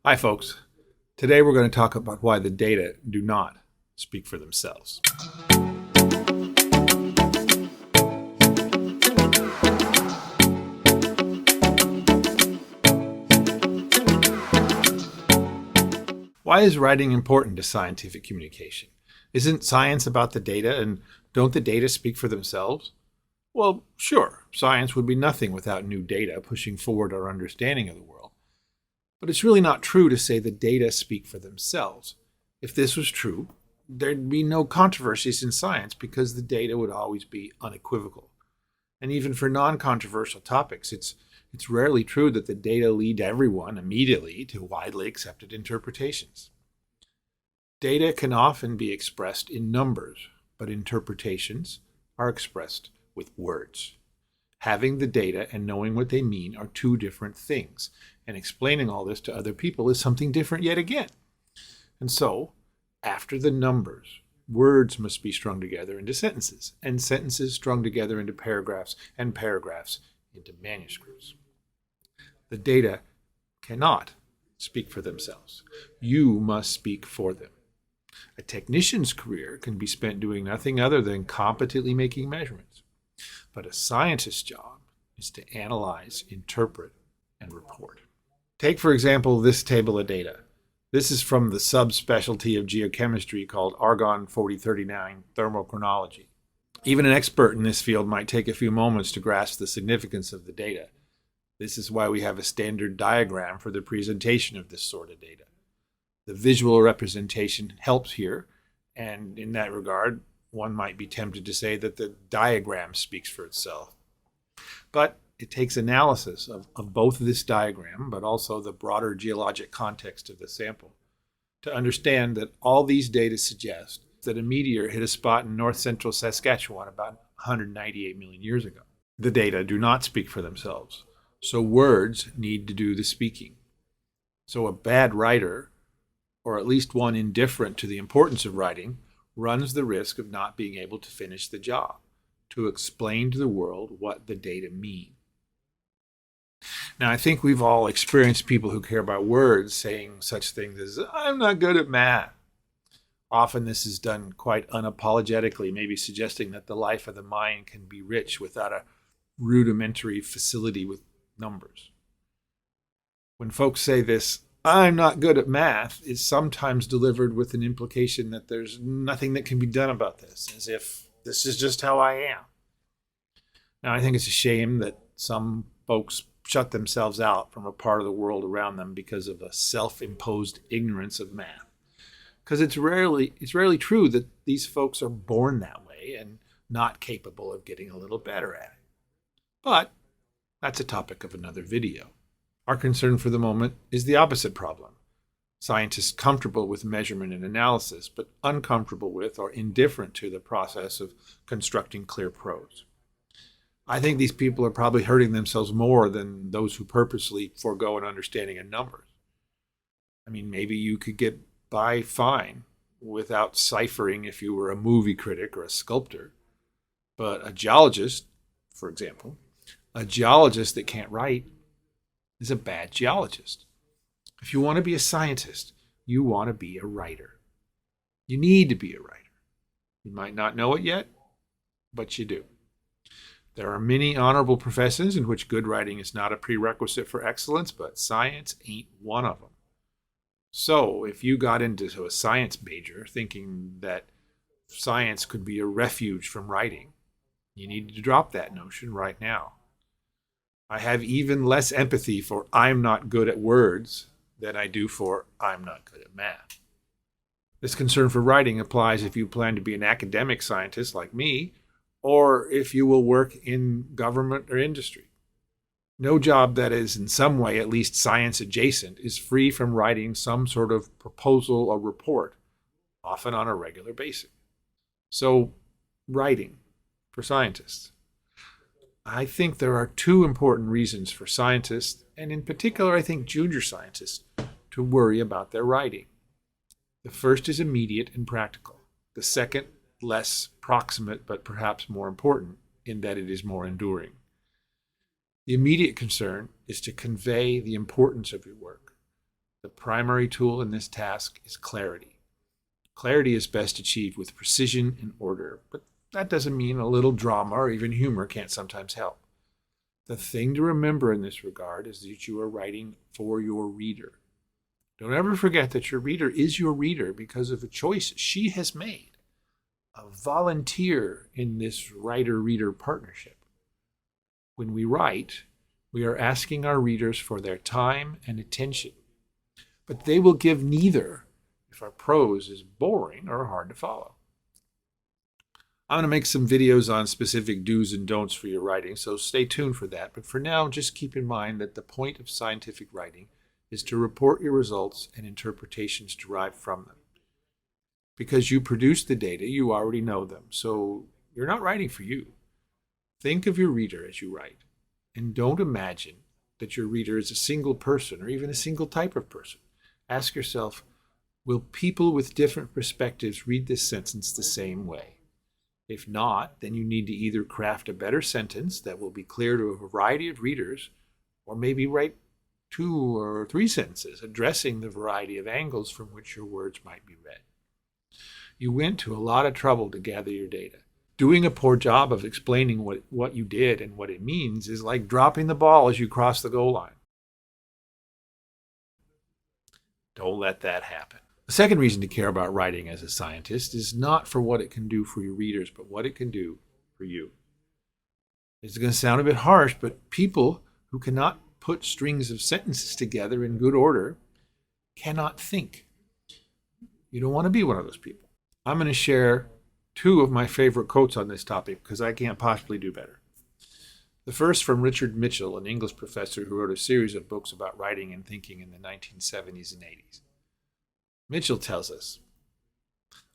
Hi, folks. Today we're going to talk about why the data do not speak for themselves. Why is writing important to scientific communication? Isn't science about the data, and don't the data speak for themselves? Well, sure, science would be nothing without new data pushing forward our understanding of the world. But it's really not true to say the data speak for themselves. If this was true, there'd be no controversies in science because the data would always be unequivocal. And even for non-controversial topics, it's rarely true that the data lead everyone immediately to widely accepted interpretations. Data can often be expressed in numbers, but interpretations are expressed with words. Having the data and knowing what they mean are two different things, and explaining all this to other people is something different yet again. And so, after the numbers, words must be strung together into sentences, and sentences strung together into paragraphs, and paragraphs into manuscripts. The data cannot speak for themselves. You must speak for them. A technician's career can be spent doing nothing other than competently making measurements. But a scientist's job is to analyze, interpret, and report. Take, for example, this table of data. This is from the subspecialty of geochemistry called argon 4039 thermochronology. Even an expert in this field might take a few moments to grasp the significance of the data. This is why we have a standard diagram for the presentation of this sort of data. The visual representation helps here, and in that regard, one might be tempted to say that the diagram speaks for itself. But it takes analysis of both this diagram, but also the broader geologic context of the sample, to understand that all these data suggest that a meteor hit a spot in north-central Saskatchewan about 198 million years ago. The data do not speak for themselves, so words need to do the speaking. So a bad writer, or at least one indifferent to the importance of writing, runs the risk of not being able to finish the job, to explain to the world what the data mean. Now, I think we've all experienced people who care about words saying such things as, "I'm not good at math." Often this is done quite unapologetically, maybe suggesting that the life of the mind can be rich without a rudimentary facility with numbers. When folks say this, "I'm not good at math," is sometimes delivered with an implication that there's nothing that can be done about this, as if this is just how I am. Now, I think it's a shame that some folks shut themselves out from a part of the world around them because of a self-imposed ignorance of math. Because it's rarely true that these folks are born that way and not capable of getting a little better at it. But that's a topic of another video. Our concern for the moment is the opposite problem. Scientists comfortable with measurement and analysis, but uncomfortable with or indifferent to the process of constructing clear prose. I think these people are probably hurting themselves more than those who purposely forego an understanding of numbers. I mean, maybe you could get by fine without ciphering if you were a movie critic or a sculptor. But a geologist, for example, a geologist that can't write is a bad geologist. If you want to be a scientist, you want to be a writer. You need to be a writer. You might not know it yet, but you do. There are many honorable professions in which good writing is not a prerequisite for excellence, but science ain't one of them. So if you got into a science major thinking that science could be a refuge from writing, you need to drop that notion right now. I have even less empathy for "I'm not good at words" than I do for "I'm not good at math." This concern for writing applies if you plan to be an academic scientist like me, or if you will work in government or industry. No job that is in some way at least science adjacent is free from writing some sort of proposal or report, often on a regular basis. So, writing for scientists. I think there are two important reasons for scientists, and in particular I think junior scientists, to worry about their writing. The first is immediate and practical. The second, less proximate but perhaps more important in that it is more enduring. The immediate concern is to convey the importance of your work. The primary tool in this task is clarity. Clarity is best achieved with precision and order, but that doesn't mean a little drama or even humor can't sometimes help. The thing to remember in this regard is that you are writing for your reader. Don't ever forget that your reader is your reader because of a choice she has made, a volunteer in this writer-reader partnership. When we write, we are asking our readers for their time and attention, but they will give neither if our prose is boring or hard to follow. I'm going to make some videos on specific do's and don'ts for your writing, so stay tuned for that. But for now, just keep in mind that the point of scientific writing is to report your results and interpretations derived from them. Because you produce the data, you already know them, so you're not writing for you. Think of your reader as you write, and don't imagine that your reader is a single person or even a single type of person. Ask yourself, will people with different perspectives read this sentence the same way? If not, then you need to either craft a better sentence that will be clear to a variety of readers, or maybe write 2 or 3 sentences addressing the variety of angles from which your words might be read. You went to a lot of trouble to gather your data. Doing a poor job of explaining what you did and what it means is like dropping the ball as you cross the goal line. Don't let that happen. The second reason to care about writing as a scientist is not for what it can do for your readers, but what it can do for you. It's going to sound a bit harsh, but people who cannot put strings of sentences together in good order cannot think. You don't want to be one of those people. I'm going to share 2 of my favorite quotes on this topic because I can't possibly do better. The first from Richard Mitchell, an English professor who wrote a series of books about writing and thinking in the 1970s and 80s. Mitchell tells us,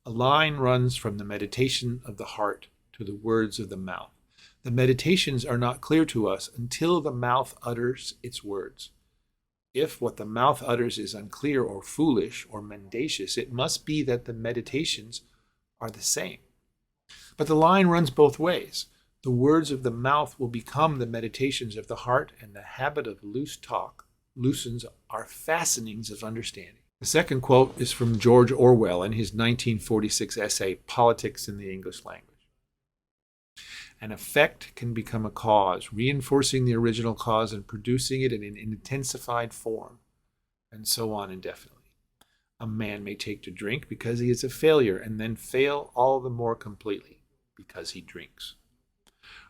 "A line runs from the meditation of the heart to the words of the mouth. The meditations are not clear to us until the mouth utters its words. If what the mouth utters is unclear or foolish or mendacious, it must be that the meditations are the same. But the line runs both ways. The words of the mouth will become the meditations of the heart, and the habit of loose talk loosens our fastenings of understanding." The second quote is from George Orwell in his 1946 essay, Politics in the English Language. "An effect can become a cause, reinforcing the original cause and producing it in an intensified form, and so on indefinitely. A man may take to drink because he is a failure, and then fail all the more completely because he drinks.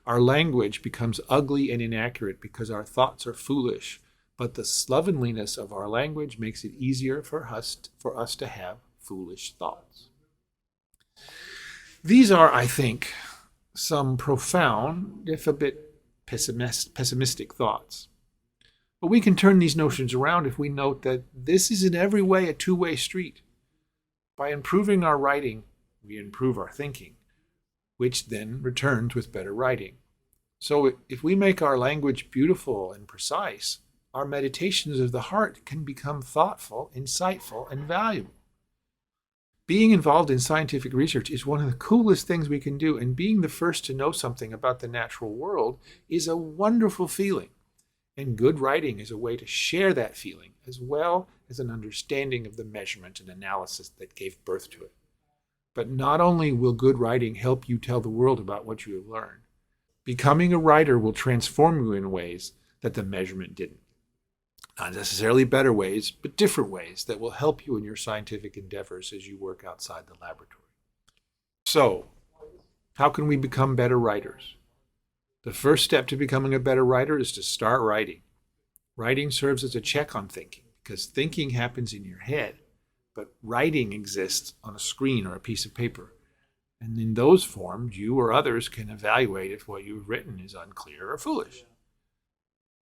Our language becomes ugly and inaccurate because our thoughts are foolish, but the slovenliness of our language makes it easier for us to have foolish thoughts." These are, I think, some profound, if a bit pessimistic thoughts. But we can turn these notions around if we note that this is in every way a two-way street. By improving our writing, we improve our thinking, which then returns with better writing. So if we make our language beautiful and precise, our meditations of the heart can become thoughtful, insightful, and valuable. Being involved in scientific research is one of the coolest things we can do, and being the first to know something about the natural world is a wonderful feeling. And good writing is a way to share that feeling, as well as an understanding of the measurement and analysis that gave birth to it. But not only will good writing help you tell the world about what you have learned, becoming a writer will transform you in ways that the measurement didn't. Not necessarily better ways, but different ways that will help you in your scientific endeavors as you work outside the laboratory. So, how can we become better writers? The first step to becoming a better writer is to start writing. Writing serves as a check on thinking, because thinking happens in your head, but writing exists on a screen or a piece of paper. And in those forms, you or others can evaluate if what you've written is unclear or foolish.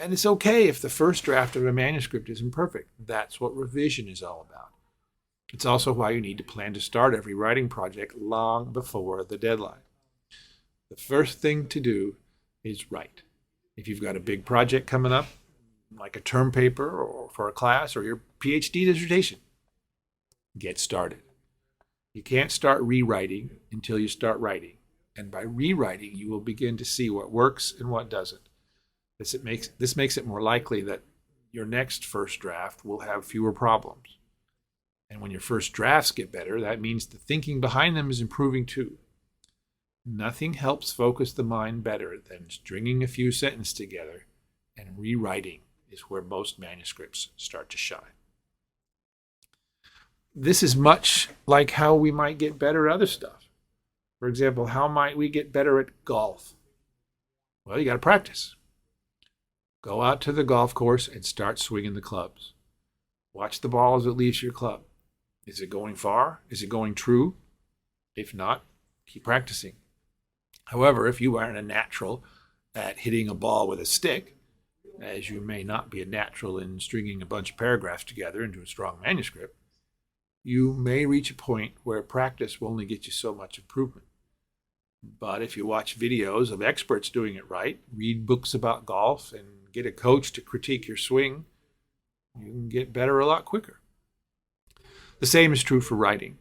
And it's okay if the first draft of a manuscript isn't perfect. That's what revision is all about. It's also why you need to plan to start every writing project long before the deadline. The first thing to do is write. If you've got a big project coming up, like a term paper or for a class or your PhD dissertation, get started. You can't start rewriting until you start writing. And by rewriting, you will begin to see what works and what doesn't. This makes it more likely that your next first draft will have fewer problems. And when your first drafts get better, that means the thinking behind them is improving too. Nothing helps focus the mind better than stringing a few sentences together, and rewriting is where most manuscripts start to shine. This is much like how we might get better at other stuff. For example, how might we get better at golf? Well, you got to practice. Go out to the golf course and start swinging the clubs. Watch the ball as it leaves your club. Is it going far? Is it going true? If not, keep practicing. However, if you aren't a natural at hitting a ball with a stick, as you may not be a natural in stringing a bunch of paragraphs together into a strong manuscript, you may reach a point where practice will only get you so much improvement. But if you watch videos of experts doing it right, read books about golf, and get a coach to critique your swing, you can get better a lot quicker. The same is true for writing.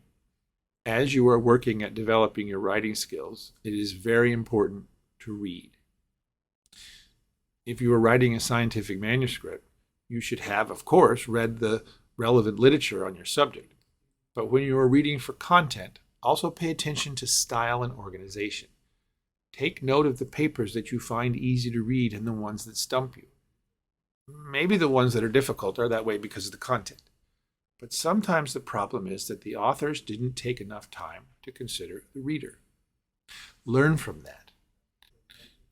As you are working at developing your writing skills, it is very important to read. If you are writing a scientific manuscript, you should have, of course, read the relevant literature on your subject. But when you are reading for content, also pay attention to style and organization. Take note of the papers that you find easy to read and the ones that stump you. Maybe the ones that are difficult are that way because of the content. But sometimes the problem is that the authors didn't take enough time to consider the reader. Learn from that.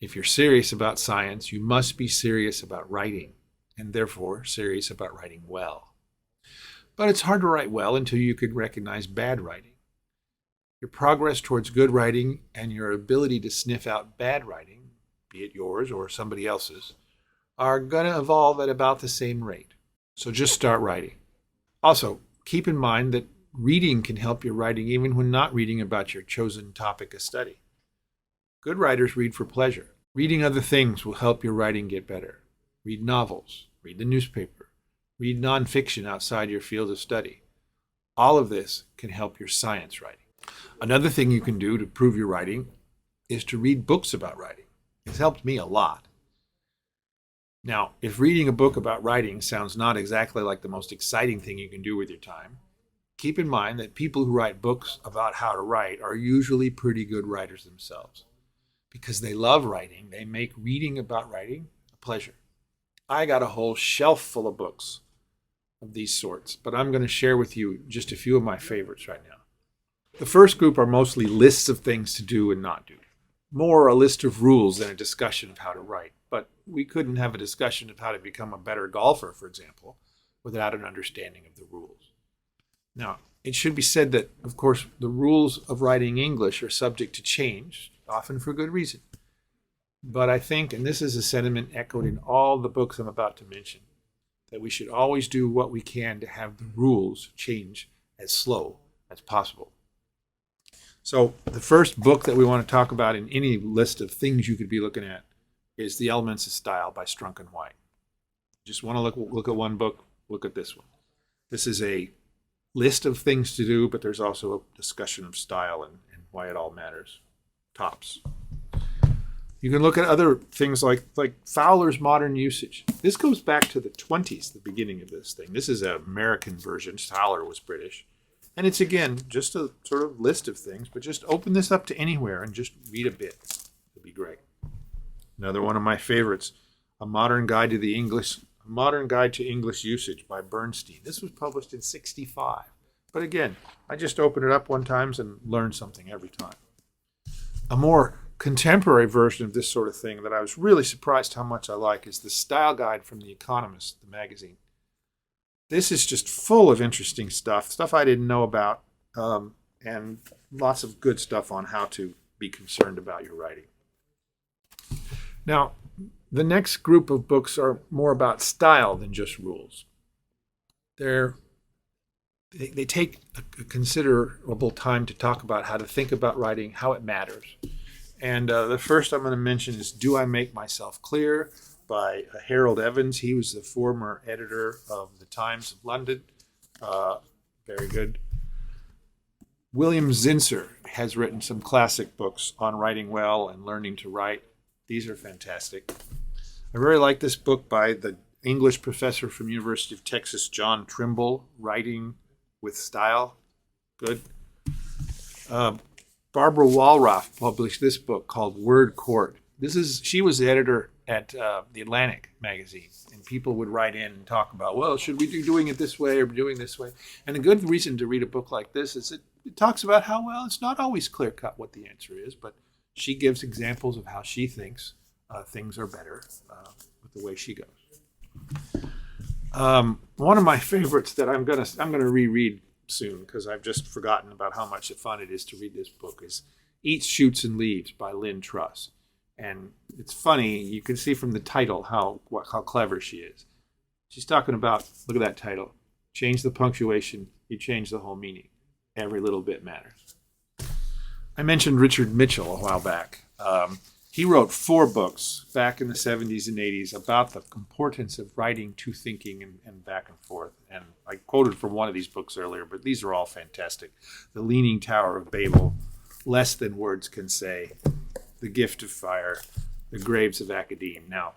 If you're serious about science, you must be serious about writing, and therefore serious about writing well. But it's hard to write well until you can recognize bad writing. Your progress towards good writing and your ability to sniff out bad writing, be it yours or somebody else's, are going to evolve at about the same rate. So just start writing. Also, keep in mind that reading can help your writing even when not reading about your chosen topic of study. Good writers read for pleasure. Reading other things will help your writing get better. Read novels, read the newspaper, read nonfiction outside your field of study. All of this can help your science writing. Another thing you can do to improve your writing is to read books about writing. It's helped me a lot. Now, if reading a book about writing sounds not exactly like the most exciting thing you can do with your time, keep in mind that people who write books about how to write are usually pretty good writers themselves. Because they love writing, they make reading about writing a pleasure. I got a whole shelf full of books of these sorts, but I'm going to share with you just a few of my favorites right now. The first group are mostly lists of things to do and not do. More a list of rules than a discussion of how to write. But we couldn't have a discussion of how to become a better golfer, for example, without an understanding of the rules. Now, it should be said that, of course, the rules of writing English are subject to change, often for good reason. But I think, and this is a sentiment echoed in all the books I'm about to mention, that we should always do what we can to have the rules change as slow as possible. So the first book that we want to talk about in any list of things you could be looking at is The Elements of Style by Strunk and White. Just want to look at one book, look at this one. This is a list of things to do, but there's also a discussion of style and why it all matters. Tops. You can look at other things like Fowler's Modern Usage. This goes back to the 20s, the beginning of this thing. This is an American version. Fowler was British. And it's, again, just a sort of list of things, but just open this up to anywhere and just read a bit. It'd be great. Another one of my favorites, A Modern Guide to English Usage by Bernstein. This was published in '65. But again, I just open it up one time and learn something every time. A more contemporary version of this sort of thing that I was really surprised how much I like is the Style Guide from The Economist, the magazine. This is just full of interesting stuff I didn't know about, and lots of good stuff on how to be concerned about your writing. Now, the next group of books are more about style than just rules. They take a considerable time to talk about how to think about writing, how it matters. And the first I'm going to mention is Do I Make Myself Clear? By Harold Evans. He was the former editor of the Times of London. Very good. William Zinsser has written some classic books on writing well and learning to write. These are fantastic. I really like this book by the English professor from University of Texas, John Trimble, Writing with Style. Good. Barbara Walraff published this book called Word Court. She was the editor at the Atlantic magazine, and people would write in and talk about, well, should we be doing it this way or doing this way? And a good reason to read a book like this is it talks about how, well, it's not always clear cut what the answer is, but she gives examples of how she thinks things are better with the way she goes. One of my favorites that I'm gonna reread soon, because I've just forgotten about how much fun it is to read this book, is Eats, Shoots, and Leaves by Lynn Truss. And it's funny, you can see from the title how clever she is. She's talking about, look at that title, change the punctuation, you change the whole meaning. Every little bit matters. I mentioned Richard Mitchell a while back. He wrote 4 books back in the 70s and 80s about the importance of writing to thinking and back and forth. And I quoted from one of these books earlier, but these are all fantastic. The Leaning Tower of Babel, Less Than Words Can Say, The Gift of Fire, The Graves of Academe. Now,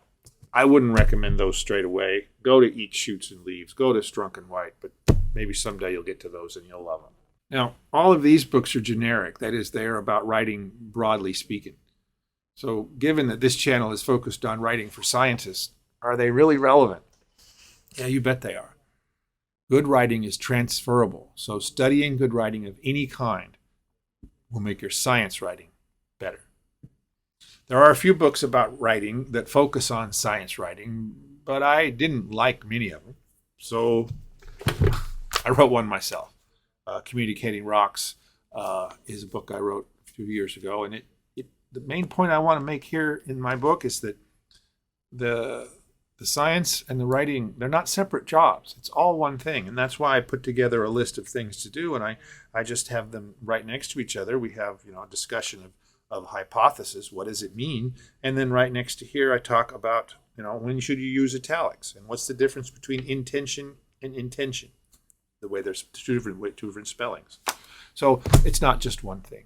I wouldn't recommend those straight away. Go to Eat, Shoots, and Leaves. Go to Strunk and White, but maybe someday you'll get to those and you'll love them. Now, all of these books are generic. That is, they are about writing broadly speaking. So given that this channel is focused on writing for scientists, are they really relevant? Yeah, you bet they are. Good writing is transferable. So studying good writing of any kind will make your science writing better. There are a few books about writing that focus on science writing, but I didn't like many of them. So I wrote one myself. Communicating Rocks is a book I wrote a few years ago, and the main point I want to make here in my book is that the science and the writing, they're not separate jobs. It's all one thing, and that's why I put together a list of things to do, and I just have them right next to each other. We have a discussion of hypothesis, what does it mean, and then right next to here I talk about when should you use italics, and what's the difference between intention and intention. The way there's two different spellings. So it's not just one thing.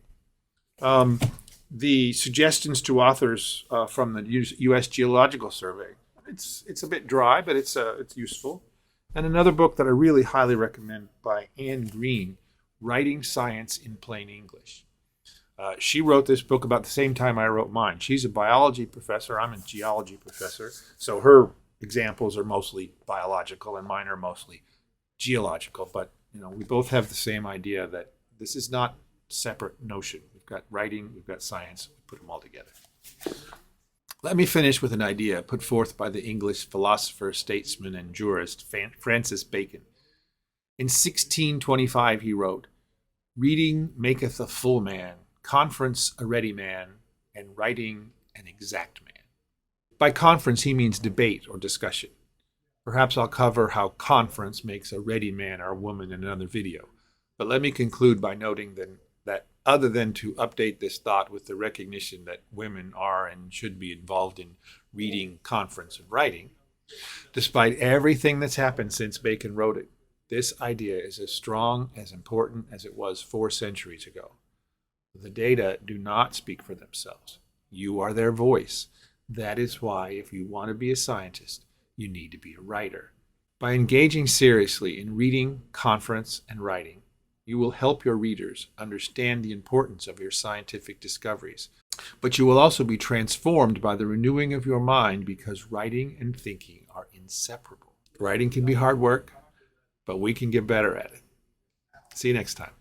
The suggestions to authors from the U.S. Geological Survey, it's a bit dry, but it's useful. And another book that I really highly recommend by Anne Green, Writing Science in Plain English. She wrote this book about the same time I wrote mine. She's a biology professor. I'm a geology professor. So her examples are mostly biological and mine are mostly geological, but we both have the same idea that this is not a separate notion. We've got writing, we've got science, we put them all together. Let me finish with an idea put forth by the English philosopher, statesman, and jurist Francis Bacon. In 1625 he wrote, "Reading maketh a full man, conference a ready man, and writing an exact man." By conference he means debate or discussion. Perhaps I'll cover how conference makes a ready man or woman in another video. But let me conclude by noting that other than to update this thought with the recognition that women are and should be involved in reading, conference, and writing, despite everything that's happened since Bacon wrote it, this idea is as strong, as important as it was 4 centuries ago. The data do not speak for themselves. You are their voice. That is why, if you want to be a scientist, you need to be a writer. By engaging seriously in reading, conference, and writing, you will help your readers understand the importance of your scientific discoveries. But you will also be transformed by the renewing of your mind because writing and thinking are inseparable. Writing can be hard work, but we can get better at it. See you next time.